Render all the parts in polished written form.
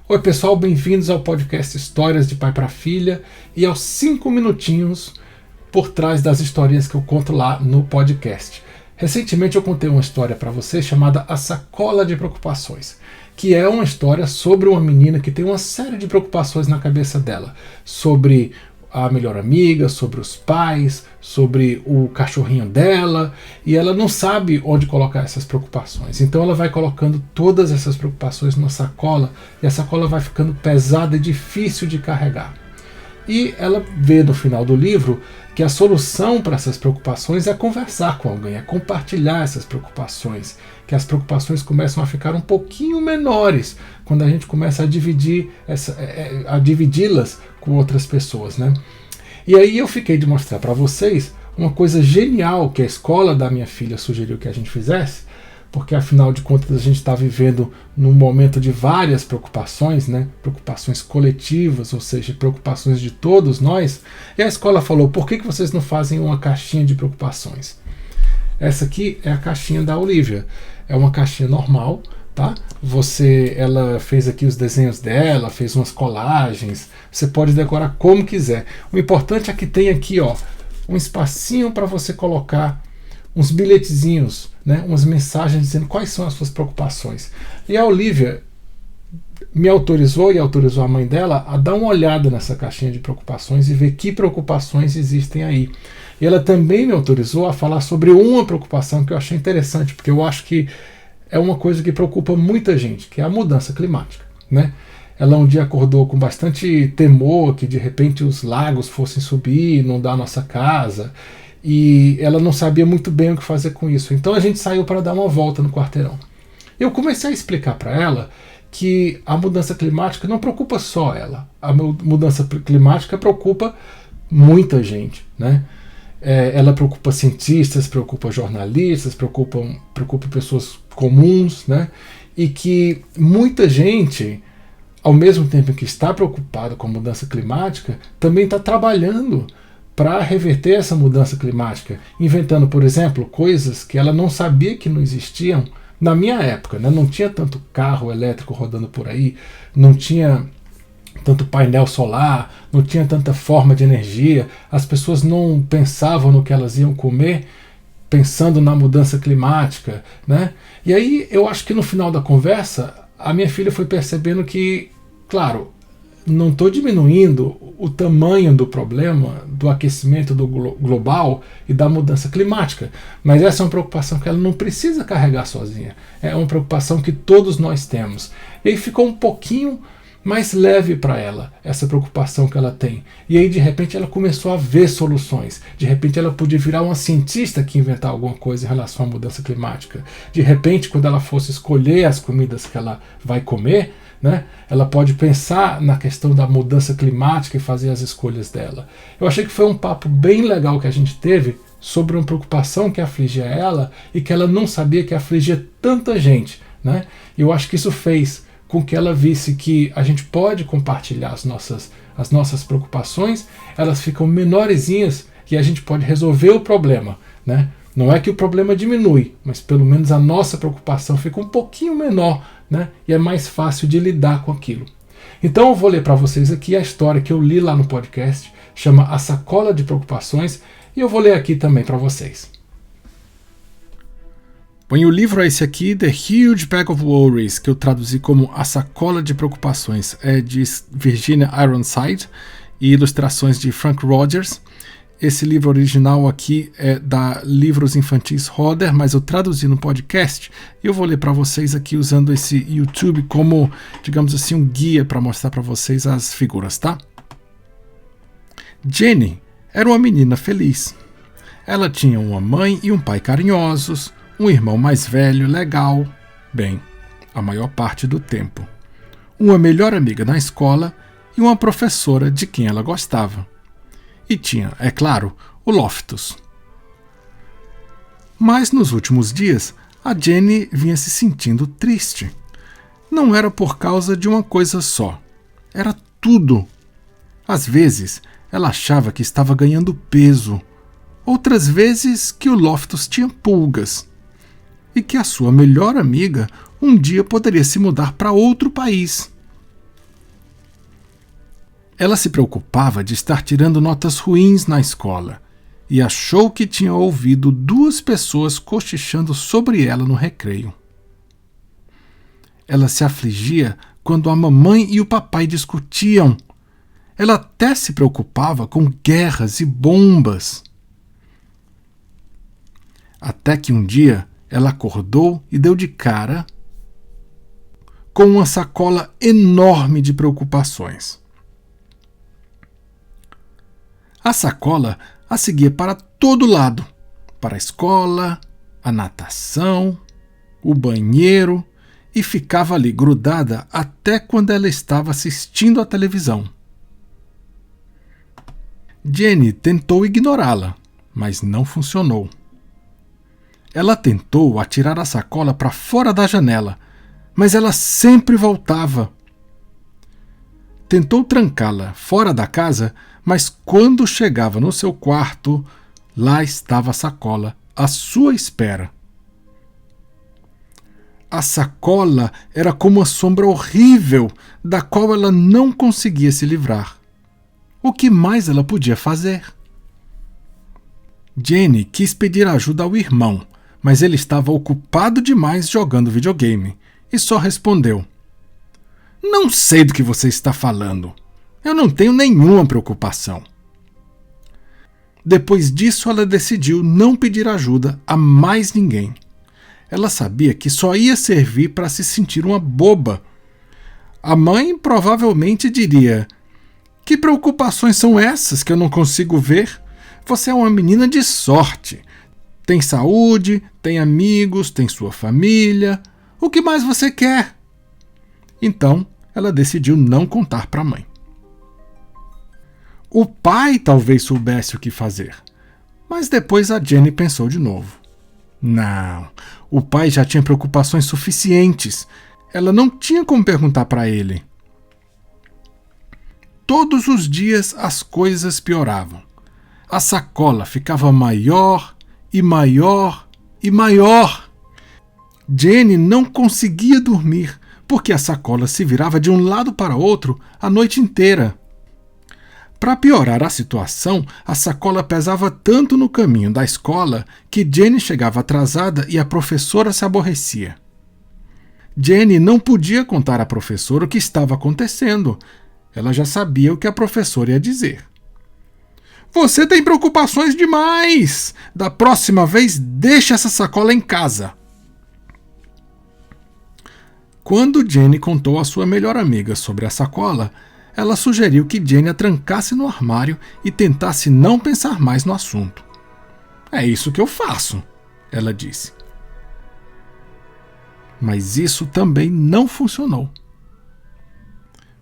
Oi pessoal, bem-vindos ao podcast Histórias de Pai para Filha e aos 5 minutinhos por trás das historinhas que eu conto lá no podcast. Recentemente eu contei uma história para vocês chamada A Sacola de Preocupações, que é uma história sobre uma menina que tem uma série de preocupações na cabeça dela, sobre a melhor amiga, sobre os pais, sobre o cachorrinho dela, e ela não sabe onde colocar essas preocupações. Então ela vai colocando todas essas preocupações numa sacola, e a sacola vai ficando pesada e difícil de carregar. E ela vê no final do livro que a solução para essas preocupações é conversar com alguém, é compartilhar essas preocupações, que as preocupações começam a ficar um pouquinho menores quando a gente começa a dividi-las com outras pessoas, né? E aí eu fiquei de mostrar para vocês uma coisa genial que a escola da minha filha sugeriu que a gente fizesse, porque afinal de contas a gente está vivendo num momento de várias preocupações, né? Preocupações coletivas, ou seja, preocupações de todos nós. E a escola falou: por que vocês não fazem uma caixinha de preocupações? Essa aqui é a caixinha da Olivia. É uma caixinha normal, tá? Ela fez aqui os desenhos dela, fez umas colagens. Você pode decorar como quiser. O importante é que tem aqui, ó, um espacinho para você colocar uns bilhetezinhos, né, umas mensagens dizendo quais são as suas preocupações. E a Olivia me autorizou e autorizou a mãe dela a dar uma olhada nessa caixinha de preocupações e ver que preocupações existem aí. E ela também me autorizou a falar sobre uma preocupação que eu achei interessante, porque eu acho que é uma coisa que preocupa muita gente, que é a mudança climática, né? Ela um dia acordou com bastante temor que de repente os lagos fossem subir, inundar a nossa casa, e ela não sabia muito bem o que fazer com isso. Então a gente saiu para dar uma volta no quarteirão. Eu comecei a explicar para ela que a mudança climática não preocupa só ela. A mudança climática preocupa muita gente, né? Ela preocupa cientistas, preocupa jornalistas, preocupa pessoas comuns, né? E que muita gente, ao mesmo tempo que está preocupada com a mudança climática, também está trabalhando para reverter essa mudança climática, inventando, por exemplo, coisas que ela não sabia que não existiam na minha época, né? Não tinha tanto carro elétrico rodando por aí, não tinha tanto painel solar, não tinha tanta forma de energia, as pessoas não pensavam no que elas iam comer pensando na mudança climática, né? E aí eu acho que no final da conversa a minha filha foi percebendo que, claro, não estou diminuindo o tamanho do problema do aquecimento global e da mudança climática, mas essa é uma preocupação que ela não precisa carregar sozinha. É uma preocupação que todos nós temos. E aí ficou um pouquinho mais leve para ela, essa preocupação que ela tem. E aí de repente ela começou a ver soluções. De repente ela podia virar uma cientista que inventar alguma coisa em relação à mudança climática. De repente, quando ela fosse escolher as comidas que ela vai comer, né, ela pode pensar na questão da mudança climática e fazer as escolhas dela. Eu achei que foi um papo bem legal que a gente teve sobre uma preocupação que afligia ela e que ela não sabia que afligia tanta gente, né? E eu acho que isso fez com que ela visse que a gente pode compartilhar as nossas preocupações, elas ficam menorzinhas e a gente pode resolver o problema, né? Não é que o problema diminui, mas pelo menos a nossa preocupação fica um pouquinho menor, né? E é mais fácil de lidar com aquilo. Então eu vou ler para vocês aqui a história que eu li lá no podcast, chama A Sacola de Preocupações, e eu vou ler aqui também para vocês. Bom, e o livro é esse aqui, The Huge Bag of Worries, que eu traduzi como A Sacola de Preocupações. É de Virginia Ironside e ilustrações de Frank Rogers. Esse livro original aqui é da Livros Infantis Roder, mas eu traduzi no podcast e eu vou ler para vocês aqui usando esse YouTube como, digamos assim, um guia para mostrar para vocês as figuras, tá? Jenny era uma menina feliz. Ela tinha uma mãe e um pai carinhosos, um irmão mais velho, legal, bem, a maior parte do tempo, uma melhor amiga na escola e uma professora de quem ela gostava. E tinha, é claro, o Loftus. Mas nos últimos dias, a Jenny vinha se sentindo triste. Não era por causa de uma coisa só. Era tudo. Às vezes, ela achava que estava ganhando peso. Outras vezes, que o Loftus tinha pulgas. E que a sua melhor amiga um dia poderia se mudar para outro país. Ela se preocupava de estar tirando notas ruins na escola e achou que tinha ouvido 2 pessoas cochichando sobre ela no recreio. Ela se afligia quando a mamãe e o papai discutiam. Ela até se preocupava com guerras e bombas. Até que um dia ela acordou e deu de cara com uma sacola enorme de preocupações. A sacola a seguia para todo lado, para a escola, a natação, o banheiro, e ficava ali grudada até quando ela estava assistindo à televisão. Jenny tentou ignorá-la, mas não funcionou. Ela tentou atirar a sacola para fora da janela, mas ela sempre voltava. Tentou trancá-la fora da casa, mas quando chegava no seu quarto, lá estava a sacola, à sua espera. A sacola era como uma sombra horrível, da qual ela não conseguia se livrar. O que mais ela podia fazer? Jenny quis pedir ajuda ao irmão, mas ele estava ocupado demais jogando videogame, e só respondeu: "Não sei do que você está falando. Eu não tenho nenhuma preocupação." Depois disso, ela decidiu não pedir ajuda a mais ninguém. Ela sabia que só ia servir para se sentir uma boba. A mãe provavelmente diria: "Que preocupações são essas que eu não consigo ver? Você é uma menina de sorte. Tem saúde, tem amigos, tem sua família. O que mais você quer?" Então, ela decidiu não contar para a mãe. O pai talvez soubesse o que fazer, mas depois a Jenny pensou de novo. Não, o pai já tinha preocupações suficientes. Ela não tinha como perguntar para ele. Todos os dias as coisas pioravam. A sacola ficava maior e maior e maior. Jenny não conseguia dormir, porque a sacola se virava de um lado para outro a noite inteira. Para piorar a situação, a sacola pesava tanto no caminho da escola que Jenny chegava atrasada e a professora se aborrecia. Jenny não podia contar à professora o que estava acontecendo. Ela já sabia o que a professora ia dizer. "Você tem preocupações demais! Da próxima vez, deixe essa sacola em casa." Quando Jenny contou à sua melhor amiga sobre a sacola, ela sugeriu que Jenny a trancasse no armário e tentasse não pensar mais no assunto. "É isso que eu faço", ela disse. Mas isso também não funcionou.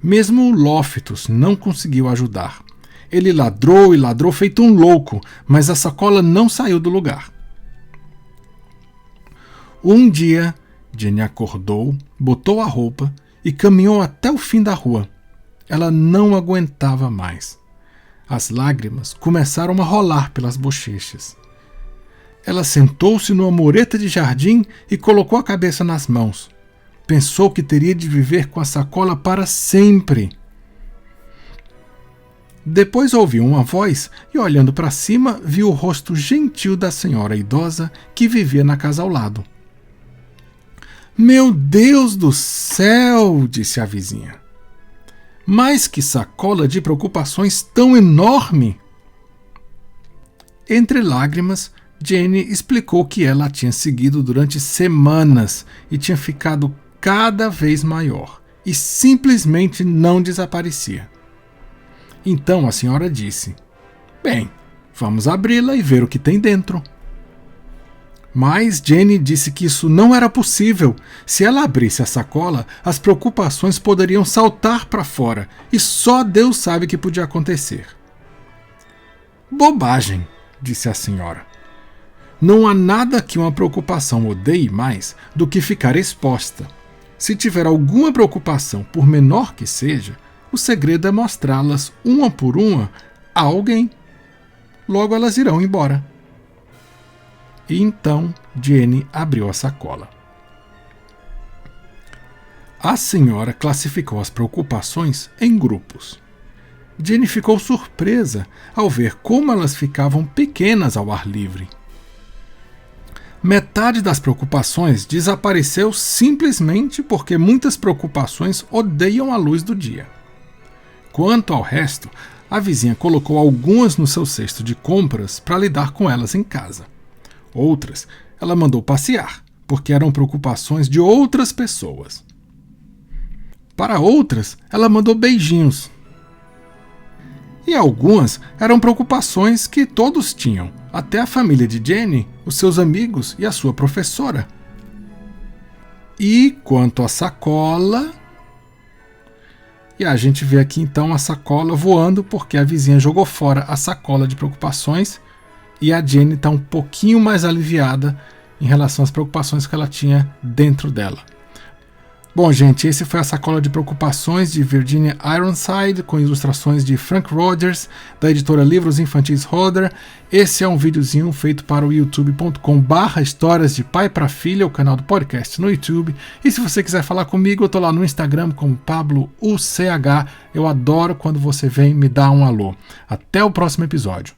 Mesmo o Loftus não conseguiu ajudar. Ele ladrou e ladrou feito um louco, mas a sacola não saiu do lugar. Um dia, Jenny acordou, botou a roupa e caminhou até o fim da rua. Ela não aguentava mais. As lágrimas começaram a rolar pelas bochechas. Ela sentou-se numa mureta de jardim e colocou a cabeça nas mãos. Pensou que teria de viver com a sacola para sempre. Depois ouviu uma voz e, olhando para cima, viu o rosto gentil da senhora idosa que vivia na casa ao lado. "Meu Deus do céu!" disse a vizinha. "Mas que sacola de preocupações tão enorme!" Entre lágrimas, Jenny explicou que ela a tinha seguido durante semanas e tinha ficado cada vez maior e simplesmente não desaparecia. Então a senhora disse: "Bem, vamos abri-la e ver o que tem dentro." Mas Jenny disse que isso não era possível. Se ela abrisse a sacola, as preocupações poderiam saltar para fora e só Deus sabe o que podia acontecer. "Bobagem", disse a senhora. "Não há nada que uma preocupação odeie mais do que ficar exposta. Se tiver alguma preocupação, por menor que seja, o segredo é mostrá-las uma por uma a alguém. Logo elas irão embora." E então Jenny abriu a sacola. A senhora classificou as preocupações em grupos. Jenny ficou surpresa ao ver como elas ficavam pequenas ao ar livre. Metade das preocupações desapareceu simplesmente porque muitas preocupações odeiam a luz do dia. Quanto ao resto, a vizinha colocou algumas no seu cesto de compras para lidar com elas em casa. Outras, ela mandou passear, porque eram preocupações de outras pessoas. Para outras, ela mandou beijinhos. E algumas eram preocupações que todos tinham, até a família de Jenny, os seus amigos e a sua professora. E quanto à sacola... E a gente vê aqui então a sacola voando porque a vizinha jogou fora a sacola de preocupações e a Jenny está um pouquinho mais aliviada em relação às preocupações que ela tinha dentro dela. Bom, gente, esse foi a sacola de preocupações de Virginia Ironside, com ilustrações de Frank Rogers, da editora Livros Infantis Roder. Esse é um videozinho feito para o youtube.com/histórias de pai para filha, o canal do podcast no YouTube. E se você quiser falar comigo, eu tô lá no Instagram como PabloUCH. Eu adoro quando você vem me dar um alô. Até o próximo episódio.